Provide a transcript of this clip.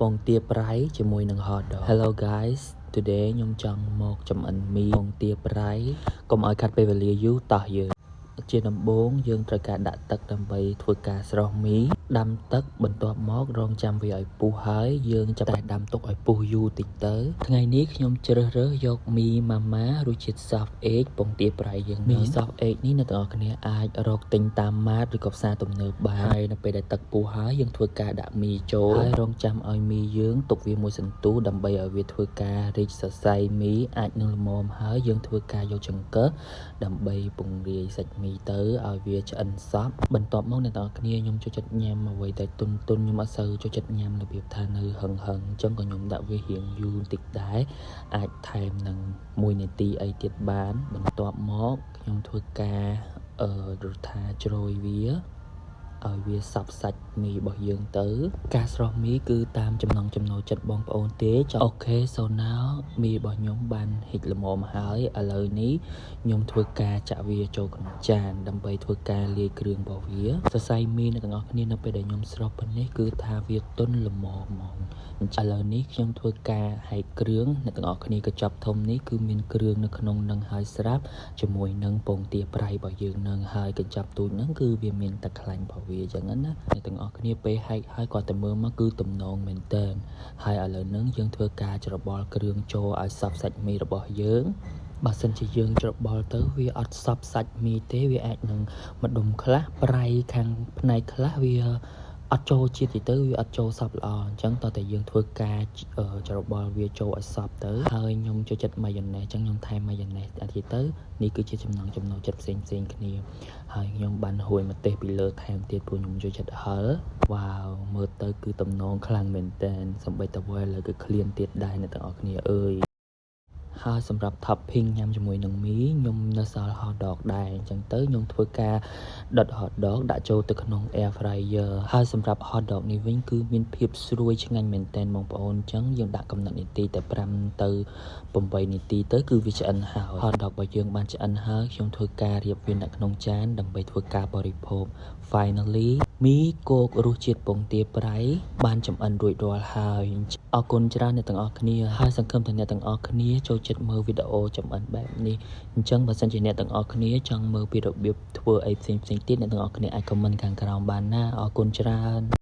ពងទាប្រៃជាមួយនឹង hot dog Hello guys today ខ្ញុំចង់មកចម្អិនមីពងទាប្រៃកុំឲ្យខាត់ពេលវេលាយូរតោះយើងជាដំបូងយើងត្រូវការដាក់ទឹកដើម្បីធ្វើការស្រុះមីដាំទឹកបន្ទាប់មករងចាំវាឲ្យពុះហើយយើងចាប់តែដាំទុកឲ្យពុះយូរតិចទៅថ្ងៃនេះខ្ញុំជ្រើសរើសយកមីម៉ាម៉ារសជាតិ soft egg ពងទាប្រៃយើងមី soft egg នេះអ្នកទាំងអស់គ្នាអាចរកទិញតាមម៉ាតឬក៏ផ្សារទំនើបបានហើយនៅពេលដែលទឹកពុះហើយយើងធ្វើការដាក់មីចូលហើយរងចាំឲ្យមីយើងទុកវាមួយសន្ទុះដើម្បីឲ្យវាធ្វើការរីកសរសៃមីអាចនឹងល្មមហើយយើងធ្វើការយកចង្កឹះដើម្បីពង្រាយសាច់មីទៅឲ្យវាឆ្អិនសព្វបន្ទាប់មកអ្នកទាំងអស់គ្នាខ្ញុំចូលចិត្តញ៉ាំអ្វីតែទុនខ្ញុំអត់សូវចូលចិត្តញ៉ាំរបៀបថានៅហឹងអញ្ចឹងក៏ខ្ញុំដាក់វារៀងយូរបន្តិចដែរអាចថែមនឹង1នាទីអីទៀតបានបន្ទាប់មកខ្ញុំធ្វើការរថាជ្រោយវាឲ្យវាសព្វសាច់មីរបស់យើងទៅការស្រុះមីគឺតាមចំណង់ចំណូលចិត្តបងប្អូនទេអូខេ so now មីរបស់ខ្ញុំបានហិចល្មមហើយឥឡូវនេះខ្ញុំធ្វើការចាក់វាចូលក្នុងចានដើម្បីធ្វើការលាយគ្រឿងរបស់វាសរសៃមីអ្នកទាំងអស់គ្នានៅពេលដែលខ្ញុំស្រុះប៉ុណ្នេះគឺថាវាទន់ល្មមហ្មងឥឡូវនេះខ្ញុំធ្វើការហែកគ្រឿងអ្នកទាំងអស់គ្នាកញ្ចប់ធំនេះគឺមានគ្រឿងនៅក្នុងនឹងហើយស្រាប់ជាមួយនឹងពងទាប្រៃរបស់យើងនឹងហើយកញ្ចប់ទូចហ្នឹងគឺវាមានតែខ្លាញ់របស់វាអញ្ចឹងណាអ្នកទាំងអស់គ្នាពេលហែកហើយគាត់តែមើលមកគឺទំនងមែនតើហើយឥឡូវហ្នឹងយើងធ្វើការច្របល់គ្រឿងចូលឲ្យសព្វសាច់មីរបស់យើងបើសិនជាយើងច្របល់ទៅវាអត់សព្វសាច់មីទេវាអាចនឹងម្ដុំខ្លះប្រៃខាងផ្នែកខ្លះវាអត់ចូលជាតិទៅវាអត់ចូលសព្វល្អអញ្ចឹងតោះតែយើងធ្វើការច្របល់វាចូលឲ្យសព្វទៅហើយខ្ញុំចូលចិត្តម៉ាយ៉ូណេសអញ្ចឹងខ្ញុំថែមម៉ាយ៉ូណេសអត់ទៀតទៅនេះគឺជាចំណង់ចំណូលចិត្តផ្សេងគ្នាហើយខ្ញុំបានហួយម្ទេសពីលើថែមទៀតព្រោះខ្ញុំចូលចិត្តហឹរវ៉ាវមើលទៅគឺទំនងខ្លាំងមែនតើសម្បីតែវ៉ែលើគឺឃ្លានទៀតដែរអ្នកទាំងអស់គ្នាអើយហើយសម្រាប់ topping ញ៉ាំជាមួយនឹងមីខ្ញុំនៅសល់ hot dog ដែរអញ្ចឹងទៅខ្ញុំធ្វើការដុត hot dog ដាក់ចូលទៅក្នុង air fryer ហើយសម្រាប់ hot dog នេះវិញគឺមានភាពស្រួយឆ្ងាញ់មែនទែនបងប្អូនអញ្ចឹងយើងដាក់កំណត់នាទីតែ5ទៅ8នាទីទៅគឺវាឆ្អិនហើយ hot dog របស់យើងបានឆ្អិនហើយខ្ញុំធ្វើការរៀបវានៅក្នុងចានដើម្បីធ្វើការបរិភោគ finally មីគោករសជាតិពងទាប្រៃបានចម្អិនរួចរាល់ហើយអរគុណច្រើនអ្នកទាំងអស់គ្នាហើយសង្ឃឹមថាអ្នកទាំងអស់គ្នាចូលចិត្តមើលវីដេអូចម្អិនបែបនេះអញ្ចឹងបើសិនជាអ្នកទាំងអស់គ្នាចង់មើលពីរបៀបធ្វើអីផ្សេងទៀតអ្នកទាំងអស់គ្នាអាច comment ខាងក្រោមបានណាអរគុណច្រើន